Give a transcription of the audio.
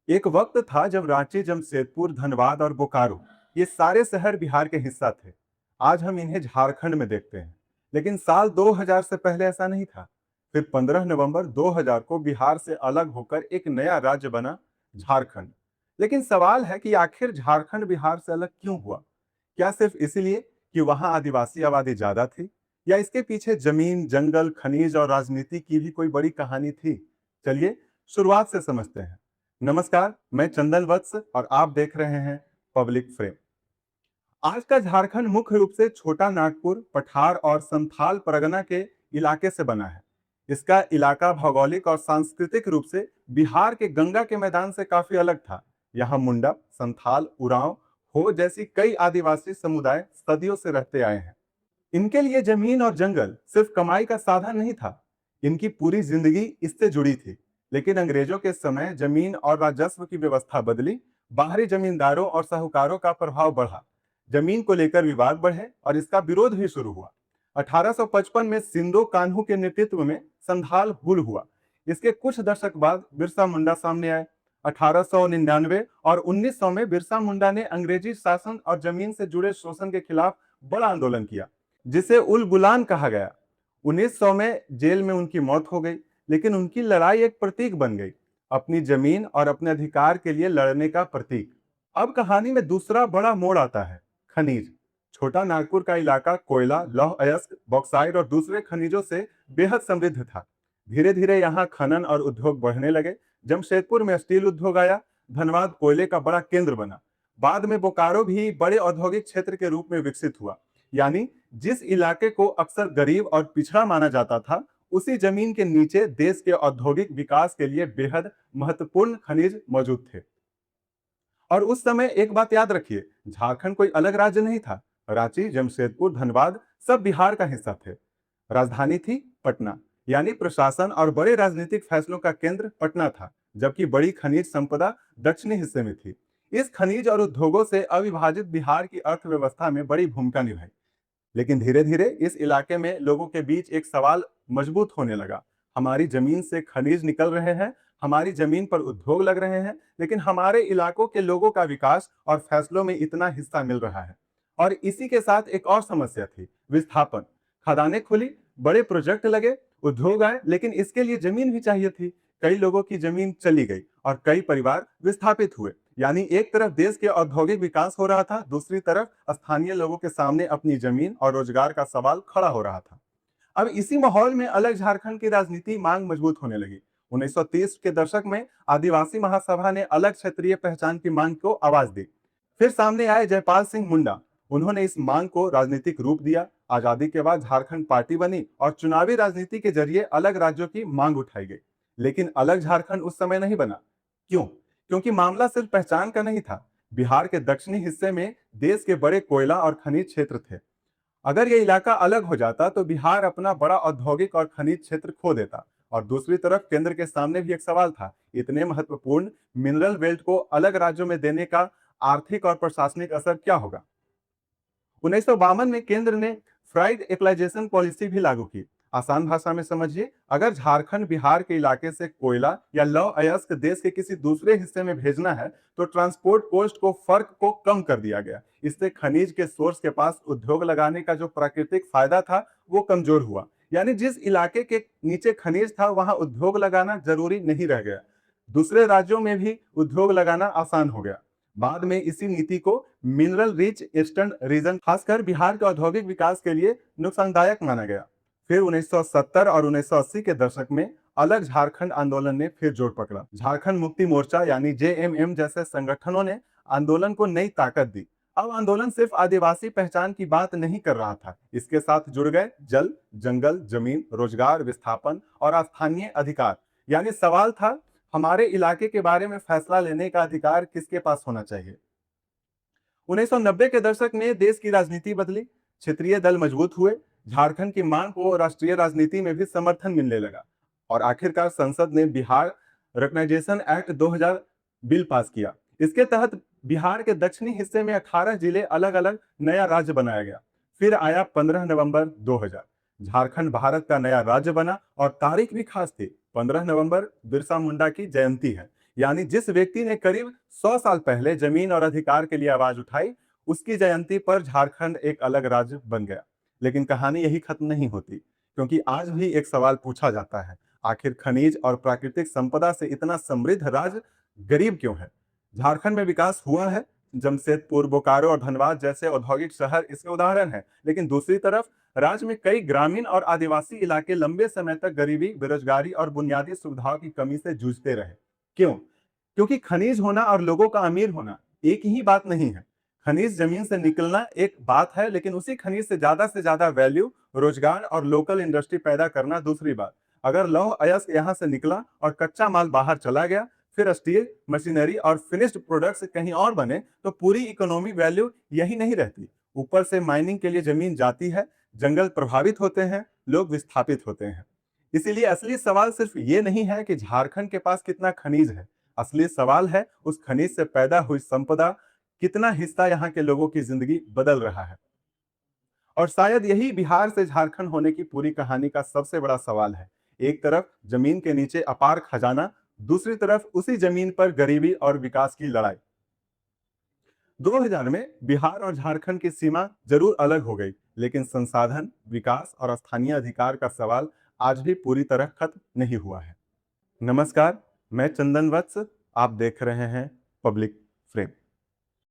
एक वक्त था जब रांची, जमशेदपुर, धनबाद और बोकारो ये सारे शहर बिहार के हिस्सा थे। आज हम इन्हें झारखंड में देखते हैं, लेकिन साल 2000 से पहले ऐसा नहीं था। फिर 15 नवंबर 2000 को बिहार से अलग होकर एक नया राज्य बना, झारखंड। लेकिन सवाल है कि आखिर झारखंड बिहार से अलग क्यों हुआ? क्या सिर्फ इसलिए कि वहां आदिवासी आबादी ज्यादा थी, या इसके पीछे जमीन, जंगल, खनिज और राजनीति की भी कोई बड़ी कहानी थी? चलिए शुरुआत से समझते हैं। नमस्कार, मैं चंदन वत्स और आप देख रहे हैं पब्लिक फ्रेम। आज का झारखंड मुख्य रूप से छोटा नागपुर, पठार और संथाल परगना के इलाके से बना है। इसका इलाका भौगोलिक और सांस्कृतिक रूप से बिहार के गंगा के मैदान से काफी अलग था। यहाँ मुंडा, संथाल, उरांव, हो जैसी कई आदिवासी समुदाय सदियों से रहते आए हैं। इनके लिए जमीन और जंगल सिर्फ कमाई का साधन नहीं था, इनकी पूरी जिंदगी इससे जुड़ी थी। लेकिन अंग्रेजों के समय जमीन और राजस्व की व्यवस्था बदली, बाहरी जमींदारों और साहूकारों का प्रभाव बढ़ा। जमीन को लेकर विवाद बढ़े और इसका विरोध भी शुरू हुआ। 1855 में सिंधो कान्हू के नेतृत्व में संथाल हुल हुआ। इसके कुछ दशक बाद बिरसा मुंडा सामने आए। 1899 और 1900 में बिरसा मुंडा ने अंग्रेजी शासन और जमीन से जुड़े शोषण के खिलाफ बड़ा आंदोलन किया, जिसे उल गुलान कहा गया। 1900 में जेल में उनकी मौत हो गई, लेकिन उनकी लड़ाई एक प्रतीक बन गई, अपनी जमीन और अपने अधिकार के लिए लड़ने का प्रतीक। अब कहानी में दूसरा बड़ा मोड़ आता है, खनिज। छोटा नागपुर का इलाका कोयला, लौह अयस्क, बॉक्साइट और दूसरे खनिजों से बेहद समृद्ध था। धीरे धीरे यहाँ खनन और उद्योग बढ़ने लगे। जमशेदपुर में स्टील उद्योग आया, धनबाद कोयले का बड़ा केंद्र बना। बाद में बोकारो भी बड़े औद्योगिक क्षेत्र के रूप में विकसित हुआ। यानी जिस इलाके को अक्सर गरीब और पिछड़ा माना जाता था, उसी जमीन के नीचे देश के औद्योगिक विकास के लिए बेहद महत्वपूर्ण खनिज मौजूद थे। और उस समय एक बात याद रखिए, झारखंड कोई अलग राज्य नहीं था। रांची, जमशेदपुर, धनबाद सब बिहार का हिस्सा थे। राजधानी थी पटना, यानी प्रशासन और बड़े राजनीतिक फैसलों का केंद्र पटना था, जबकि बड़ी खनिज संपदा दक्षिणी हिस्से में थी। इस खनिज और उद्योगों से अविभाजित बिहार की अर्थव्यवस्था में बड़ी भूमिका निभाई। लेकिन धीरे धीरे इस इलाके में लोगों के बीच एक सवाल मजबूत होने लगा। हमारी जमीन से खनिज निकल रहे हैं, हमारी जमीन पर उद्योग लग रहे हैं, लेकिन हमारे इलाकों के लोगों का विकास और फैसलों में इतना हिस्सा मिल रहा है। और इसी के साथ एक और समस्या थी, विस्थापन। खदानें खुली, बड़े प्रोजेक्ट लगे, उद्योग आए, लेकिन इसके लिए जमीन भी चाहिए थी। कई लोगों की जमीन चली गई और कई परिवार विस्थापित हुए। यानी एक तरफ देश के औद्योगिक विकास हो रहा था, दूसरी तरफ स्थानीय लोगों के सामने अपनी जमीन और रोजगार का सवाल खड़ा हो रहा था। अब इसी माहौल में अलग झारखंड की राजनीति मांग मजबूत होने लगी। 1930 के दशक में आदिवासी महासभा ने अलग क्षेत्रीय पहचान की मांग को आवाज दी। फिर सामने आए जयपाल सिंह मुंडा। उन्होंने इस मांग को राजनीतिक रूप दिया। आजादी के बाद झारखंड पार्टी बनी और चुनावी राजनीति के जरिए अलग राज्यों की मांग उठाई गई। लेकिन अलग झारखंड उस समय नहीं बना। क्यों? क्योंकि मामला सिर्फ पहचान का नहीं था। बिहार के दक्षिणी हिस्से में देश के बड़े कोयला और खनिज क्षेत्र थे। अगर यह इलाका अलग हो जाता तो बिहार अपना बड़ा औद्योगिक और खनिज क्षेत्र खो देता। और दूसरी तरफ केंद्र के सामने भी एक सवाल था, इतने महत्वपूर्ण मिनरल बेल्ट को अलग राज्यों में देने का आर्थिक और प्रशासनिक असर क्या होगा? 1952 में केंद्र ने फ्राइड इक्वलाइजेशन पॉलिसी भी लागू की। आसान भाषा में समझिए, अगर झारखंड बिहार के इलाके से कोयला या लौह अयस्क देश के किसी दूसरे हिस्से में भेजना है, तो ट्रांसपोर्ट कॉस्ट को फर्क को कम कर दिया गया। इससे खनिज के सोर्स के पास उद्योग लगाने का जो प्राकृतिक फायदा था, वो कमजोर हुआ। यानी जिस इलाके के नीचे खनिज था, वहां उद्योग लगाना जरूरी नहीं रह गया। दूसरे राज्यों में भी उद्योग लगाना आसान हो गया। बाद में इसी नीति को मिनरल रिच ईस्टर्न रीजन, खासकर बिहार के औद्योगिक विकास के लिए नुकसानदायक माना गया। फिर 1970 और 1980 के दशक में अलग झारखंड आंदोलन ने फिर जोर पकड़ा। झारखंड मुक्ति मोर्चा यानी जेएमएम जैसे संगठनों ने आंदोलन को नई ताकत दी। अब आंदोलन सिर्फ आदिवासी पहचान की बात नहीं कर रहा था, इसके साथ जुड़ गए जल, जंगल, जमीन, रोजगार, विस्थापन और स्थानीय अधिकार। यानी सवाल था, हमारे इलाके के बारे में फैसला लेने का अधिकार किसके पास होना चाहिए? 1990 के दशक में देश की राजनीति बदली, क्षेत्रीय दल मजबूत हुए, झारखंड की मांग को राष्ट्रीय राजनीति में भी समर्थन मिलने लगा। और आखिरकार संसद ने Bihar recognisation act 2000 bill pass किया। इसके तहत बिहार के दक्षिणी हिस्से में 18 जिले अलग अलग नया राज्य बनाया गया। फिर आया 15 नवंबर 2000, झारखंड भारत का नया राज्य बना और तारीख भी खास थी। 15 नवंबर बिरसा मुंडा की जयंती है। यानी जिस व्यक्ति ने करीब 100 साल पहले जमीन और अधिकार के लिए आवाज उठाई, उसकी जयंती पर झारखंड एक अलग राज्य बन गया। लेकिन कहानी यही खत्म नहीं होती, क्योंकि आज भी एक सवाल पूछा जाता है, आखिर खनिज और प्राकृतिक संपदा से इतना समृद्ध राज्य गरीब क्यों है? झारखंड में विकास हुआ है, जमशेदपुर, बोकारो और धनबाद जैसे औद्योगिक शहर इसके उदाहरण हैं। लेकिन दूसरी तरफ राज्य में कई ग्रामीण और आदिवासी इलाके लंबे समय तक गरीबी, बेरोजगारी और बुनियादी सुविधाओं की कमी से जूझते रहे। क्यों? क्योंकि खनिज होना और लोगों का अमीर होना एक ही बात नहीं है। खनिज जमीन से निकलना एक बात है, लेकिन उसी खनिज से ज्यादा वैल्यू, रोजगार और लोकल इंडस्ट्री पैदा करना दूसरी बात। अगर लौह अयस्क यहाँ से निकला और कच्चा माल बाहर चला गया, फिर स्टील, मशीनरी और फिनिश्ड प्रोडक्ट्स कहीं और बने, तो पूरी इकोनॉमिक वैल्यू यही नहीं रहती। ऊपर से माइनिंग के लिए जमीन जाती है, जंगल प्रभावित होते हैं, लोग विस्थापित होते हैं। इसीलिए असली सवाल सिर्फ ये नहीं है कि झारखंड के पास कितना खनिज है, असली सवाल है उस खनिज से पैदा हुई संपदा कितना हिस्सा यहाँ के लोगों की जिंदगी बदल रहा है। और शायद यही बिहार से झारखंड होने की पूरी कहानी का सबसे बड़ा सवाल है। एक तरफ जमीन के नीचे अपार खजाना, दूसरी तरफ उसी जमीन पर गरीबी और विकास की लड़ाई। 2000 में बिहार और झारखंड की सीमा जरूर अलग हो गई, लेकिन संसाधन, विकास और स्थानीय अधिकार का सवाल आज भी पूरी तरह खत्म नहीं हुआ है। नमस्कार, मैं चंदन वत्स, आप देख रहे हैं पब्लिक फ्रेम।